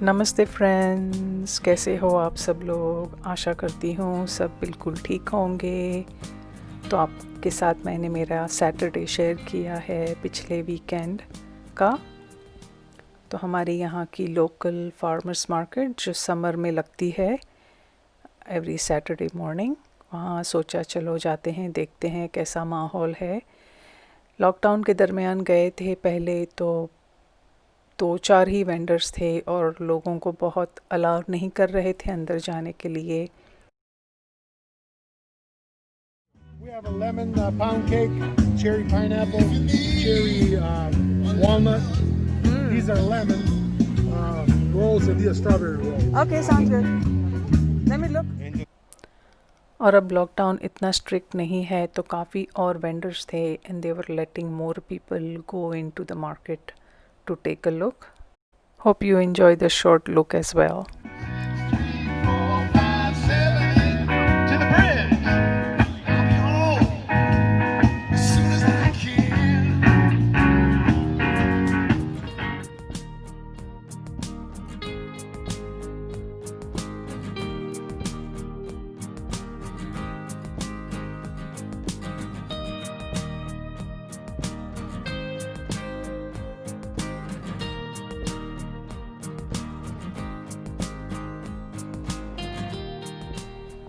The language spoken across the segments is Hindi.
नमस्ते फ्रेंड्स, कैसे हो आप सब लोग। आशा करती हूँ सब बिल्कुल ठीक होंगे। तो आपके साथ मैंने मेरा सैटरडे शेयर किया है पिछले वीकेंड का। तो हमारे यहाँ की लोकल फार्मर्स मार्केट जो समर में लगती है एवरी सैटरडे मॉर्निंग, वहाँ सोचा चलो जाते हैं, देखते हैं कैसा माहौल है। लॉकडाउन के दरमियान गए थे पहले, तो 2-4 ही वेंडर्स थे और लोगों को बहुत अलाउ नहीं कर रहे थे अंदर जाने के लिए। We have a lemon pound cake, cherry pineapple, cherry walnut. These are lemon rolls and these are strawberry rolls. Okay, sounds good. Let me look. और अब लॉकडाउन इतना स्ट्रिक्ट नहीं है तो काफ़ी और वेंडर्स थे and they were letting more people go into the market to take a look. Hope you enjoy the short look as well.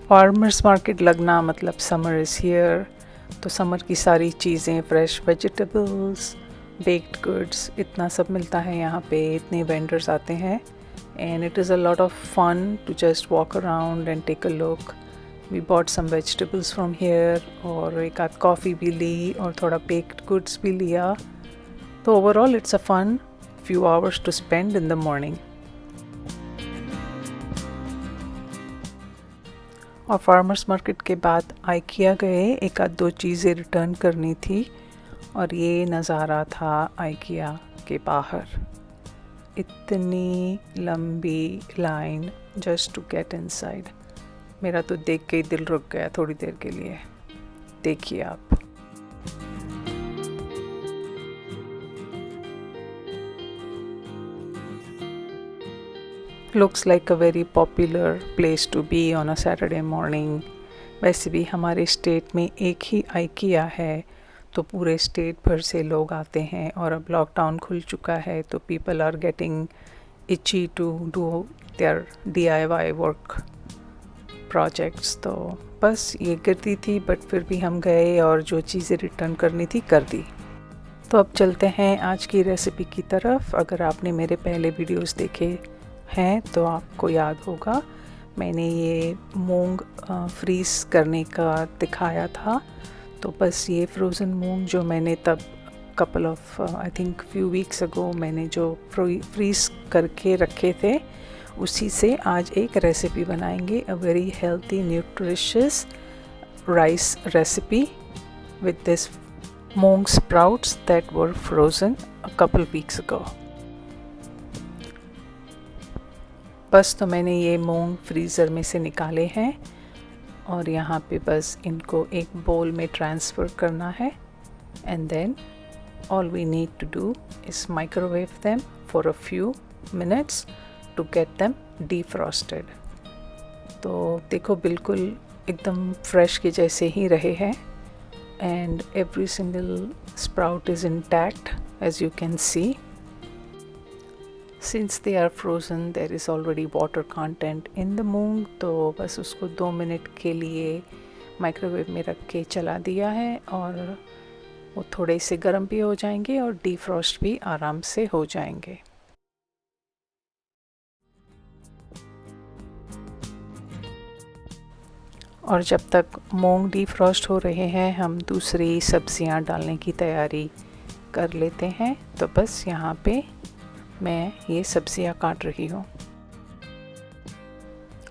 Farmers market लगना मतलब समर इज़ हियर। तो समर की सारी चीज़ें, फ्रेश वेजिटेबल्स, बेक्ड गुड्स, इतना सब मिलता है यहाँ पे। इतने वेंडर्स आते हैं and it is a lot of fun to just walk around and take a look. We bought some vegetables from here और एक आध कॉफ़ी भी ली और थोड़ा बेक्ड गुड्स भी लिया। तो overall it's a fun few hours to spend in the morning. और फार्मर्स मार्केट के बाद आइकिया गए, एक आध दो चीज़ें रिटर्न करनी थी और ये नज़ारा था आइकिया के बाहर। इतनी लंबी line just to get inside. मेरा तो देख के ही दिल रुक गया थोड़ी देर के लिए। देखिए आप। Looks like a very popular place to be on a Saturday morning. वैसे भी हमारे स्टेट में एक ही आइकिया है, तो पूरे स्टेट भर से लोग आते हैं। और अब लॉकडाउन खुल चुका है तो people are getting itchy to do their DIY work projects. तो बस ये करती थी, बट फिर भी हम गए और जो चीज़ें रिटर्न करनी थी कर दी। तो अब चलते हैं आज की रेसिपी की तरफ। अगर आपने मेरे पहले वीडियोस देखे हैं तो आपको याद होगा मैंने ये मूंग फ्रीज़ करने का दिखाया था। तो बस ये फ्रोज़न मूंग जो मैंने तब couple of I think few weeks ago मैंने जो फ्रीज़ करके रखे थे, उसी से आज एक रेसिपी बनाएंगे। A very healthy nutritious rice recipe with this moong sprouts that were frozen a couple weeks ago. बस तो मैंने ये मूंग फ्रीज़र में से निकाले हैं और यहाँ पे बस इनको एक बोल में ट्रांसफ़र करना है and then all we need to do is microwave them for a few minutes to get them defrosted. तो देखो बिल्कुल एकदम फ्रेश के जैसे ही रहे हैं and every single sprout is intact as you can see. Since they are frozen, there is already water content in the मूंग। तो बस उसको 2 मिनट के लिए माइक्रोवेव में रख के चला दिया है और वो थोड़े से गर्म भी हो जाएंगे और डीफ्रॉस्ट भी आराम से हो जाएंगे। और जब तक मूंग डीफ्रॉस्ट हो रहे हैं, हम दूसरी सब्जियां डालने की तैयारी कर लेते हैं। तो बस यहाँ पे मैं ये सब्जियां काट रही हूँ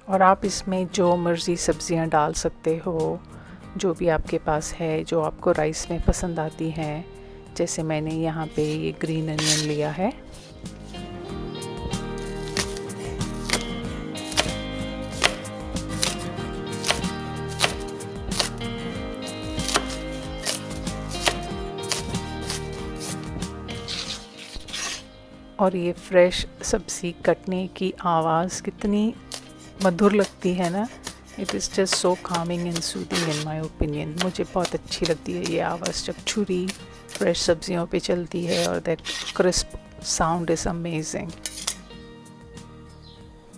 और आप इसमें जो मर्ज़ी सब्जियां डाल सकते हो, जो भी आपके पास है, जो आपको राइस में पसंद आती हैं। जैसे मैंने यहाँ पे ये ग्रीन अनियन लिया है। और ये फ्रेश सब्ज़ी कटने की आवाज़ कितनी मधुर लगती है ना। It is just so Kameng and soothing in my opinion. मुझे बहुत अच्छी लगती है ये आवाज़ जब छुरी फ्रेश सब्जियों पे चलती है और that crisp sound is amazing.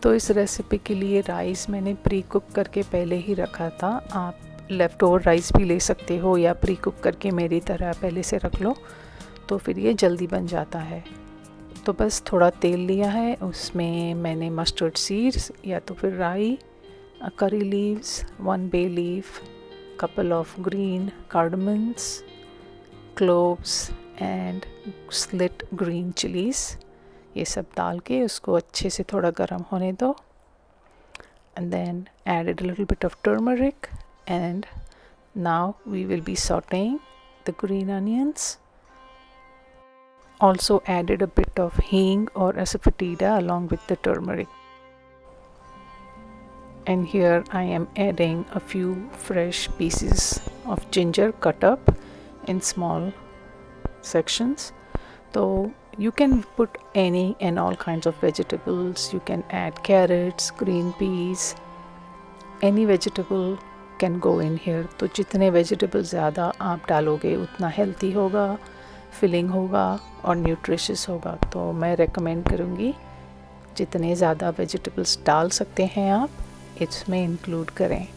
तो इस रेसिपी के लिए राइस मैंने प्री कुक करके पहले ही रखा था। आप लेफ़्ट ओवर राइस भी ले सकते हो या प्री कुक करके मेरी तरह पहले से रख लो, तो फिर ये जल्दी बन जाता है। तो बस थोड़ा तेल लिया है, उसमें मैंने मस्टर्ड सीड्स या तो फिर राई, curry leaves, 1 bay leaf, couple of green cardamoms, cloves and slit green chilies, ये सब डाल के उसको अच्छे से थोड़ा गर्म होने दो। and then added a little bit of turmeric and now we will be sauteing the green onions. Also added a bit of hing or asafoetida along with the turmeric. And here I am adding a few fresh pieces of ginger cut up in small sections. So you can put any and all kinds of vegetables. You can add carrots, green peas, any vegetable can go in here. तो जितने वेजिटेबल ज़्यादा आप डालोगे उतना हेल्थी होगा, फिलिंग होगा और न्यूट्रिशियस होगा। तो मैं रेकमेंड करूँगी जितने ज़्यादा वेजिटेबल्स डाल सकते हैं आप इसमें इंक्लूड करें।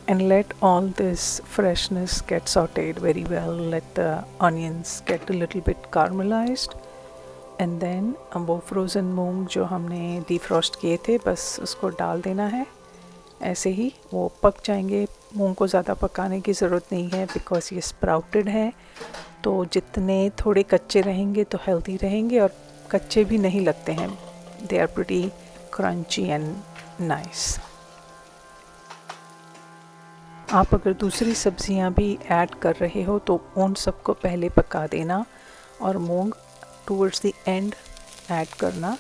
And let all this freshness get sauteed very well. Let the onions get a little bit caramelized. And then वो frozen मूंग जो हमने defrost किए थे बस उसको डाल देना है। ऐसे ही वो पक जाएंगे। मूंग को ज़्यादा पकाने की ज़रूरत नहीं है बिकॉज ये स्प्राउटेड है, तो जितने थोड़े कच्चे रहेंगे तो हेल्दी रहेंगे और कच्चे भी नहीं लगते हैं। They are pretty crunchy and nice. आप अगर दूसरी सब्जियां भी ऐड कर रहे हो तो उन सबको पहले पका देना और मूंग टूवर्ड्स द एंड ऐड करना।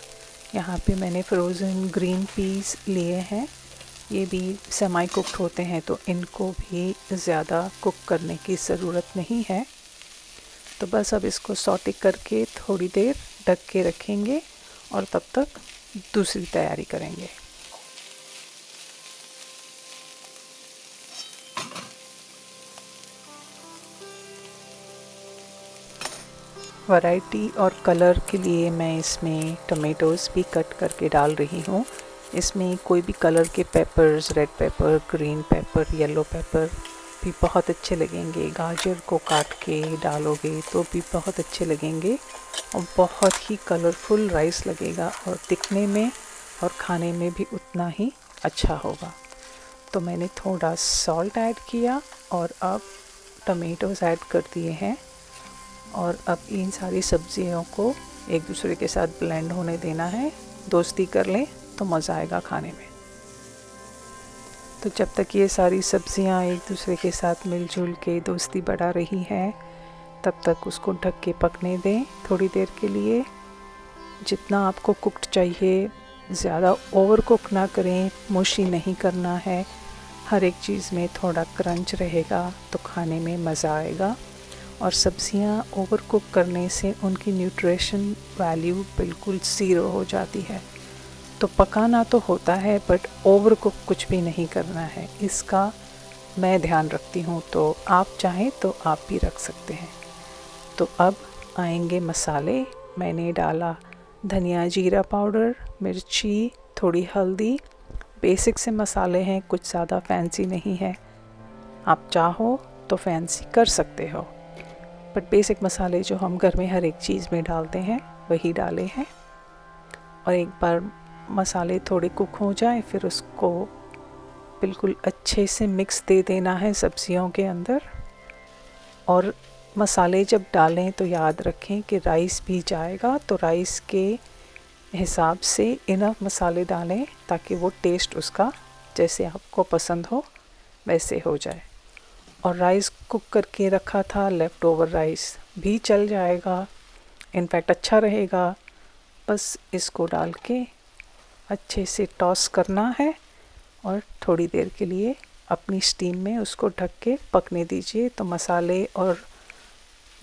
यहाँ पे मैंने फ्रोज़न ग्रीन पीस लिए हैं, ये भी सेमी कुक्ड होते हैं तो इनको भी ज़्यादा कुक करने की ज़रूरत नहीं है। तो बस अब इसको सॉटे करके थोड़ी देर ढक के रखेंगे और तब तक दूसरी तैयारी करेंगे। वैरायटी और कलर के लिए मैं इसमें टमेटोज़ भी कट करके डाल रही हूँ। इसमें कोई भी कलर के papers, red pepper, green pepper, yellow paper भी बहुत अच्छे लगेंगे। गाजर को काट के डालोगे तो भी बहुत अच्छे लगेंगे और बहुत ही कलरफुल राइस लगेगा और दिखने में और खाने में भी उतना ही अच्छा होगा। तो मैंने थोड़ा सॉल्ट ऐड किया और अब टमेटोज़ ऐड कर दिए हैं और अब इन सारी सब्जियों को एक दूसरे के साथ ब्लेंड होने देना है। दोस्ती कर लें तो मज़ा आएगा खाने में। तो जब तक ये सारी सब्जियां एक दूसरे के साथ मिलजुल के दोस्ती बढ़ा रही हैं तब तक उसको ढक के पकने दें थोड़ी देर के लिए। जितना आपको कुक्ड चाहिए, ज़्यादा ओवर कुक ना करें, मुशी नहीं करना है। हर एक चीज़ में थोड़ा क्रंच रहेगा तो खाने में मज़ा आएगा। और सब्जियां ओवर कुक करने से उनकी न्यूट्रिशन वैल्यू बिल्कुल ज़ीरो हो जाती है। तो पकाना तो होता है बट ओवर कुक कुछ भी नहीं करना है, इसका मैं ध्यान रखती हूँ। तो आप चाहें तो आप भी रख सकते हैं। तो अब आएंगे मसाले। मैंने डाला धनिया जीरा पाउडर, मिर्ची, थोड़ी हल्दी। बेसिक से मसाले हैं, कुछ ज़्यादा फैंसी नहीं है। आप चाहो तो फैंसी कर सकते हो बट बेसिक मसाले जो हम घर में हर एक चीज़ में डालते हैं वही डाले हैं। और एक बार मसाले थोड़े कुक हो जाए फिर उसको बिल्कुल अच्छे से मिक्स दे देना है सब्जियों के अंदर। और मसाले जब डालें तो याद रखें कि राइस भी जाएगा, तो राइस के हिसाब से इनफ मसाले डालें ताकि वो टेस्ट उसका जैसे आपको पसंद हो वैसे हो जाए। और राइस कुक करके रखा था, लेफ़्ट ओवर राइस भी चल जाएगा, इनफैक्ट अच्छा रहेगा। बस इसको डाल के अच्छे से टॉस करना है और थोड़ी देर के लिए अपनी स्टीम में उसको ढक के पकने दीजिए। तो मसाले और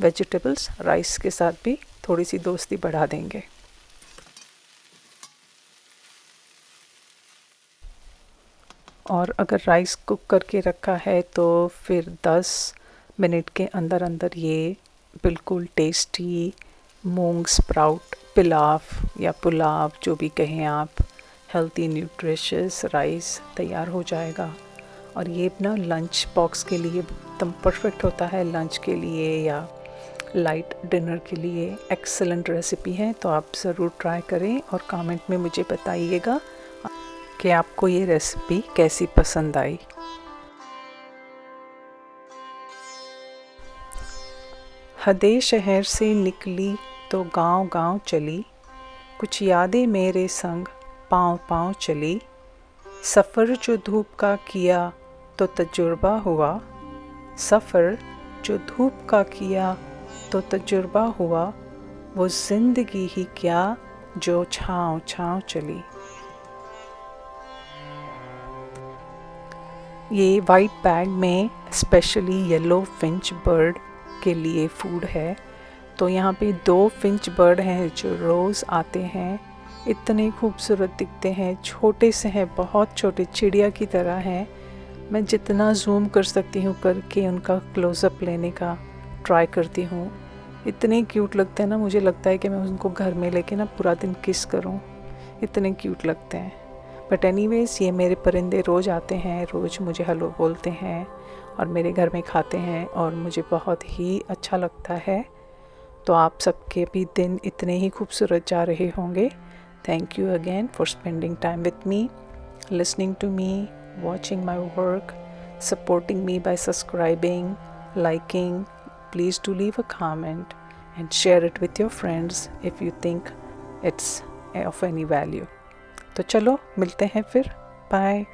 वेजिटेबल्स राइस के साथ भी थोड़ी सी दोस्ती बढ़ा देंगे। और अगर राइस कुक करके रखा है तो फिर 10 मिनट के अंदर अंदर ये बिल्कुल टेस्टी मूंग स्प्राउट पिलाव या पुलाव जो भी कहें आप, हेल्थी न्यूट्रिशियस राइस तैयार हो जाएगा। और ये ना लंच बॉक्स के लिए एकदम परफेक्ट होता है, लंच के लिए या लाइट डिनर के लिए एक्सेलेंट रेसिपी है। तो आप ज़रूर ट्राई करें और कमेंट में मुझे बताइएगा कि आपको ये रेसिपी कैसी पसंद आई। हदे शहर से निकली तो गांव गांव चली, कुछ यादें मेरे संग पाँव पाँव चली। सफ़र जो धूप का किया तो तजुर्बा हुआ, सफ़र जो धूप का किया तो तजुर्बा हुआ। वो ज़िंदगी ही क्या जो छाँव छाँव चली। ये वाइट बैग में स्पेशली येलो फिंच बर्ड के लिए फूड है। तो यहाँ पे 2 फिंच बर्ड हैं जो रोज़ आते हैं। इतने खूबसूरत दिखते हैं, छोटे से हैं, बहुत छोटे, चिड़िया की तरह हैं। मैं जितना जूम कर सकती हूँ करके उनका क्लोज़अप लेने का ट्राई करती हूँ। इतने क्यूट लगते हैं ना, मुझे लगता है कि मैं उनको घर में लेके ना पूरा दिन किस करूँ, इतने क्यूट लगते हैं। बट एनीवेज़ ये मेरे परिंदे रोज़ आते हैं, रोज़ मुझे हेलो बोलते हैं और मेरे घर में खाते हैं और मुझे बहुत ही अच्छा लगता है। तो आप सबके भी दिन इतने ही खूबसूरत जा रहे होंगे। Thank you again for spending time with me, listening to me, watching my work, supporting me by subscribing, liking. Please do leave a comment and share it with your friends if you think it's of any value. तो चलो मिलते हैं फिर, बाय।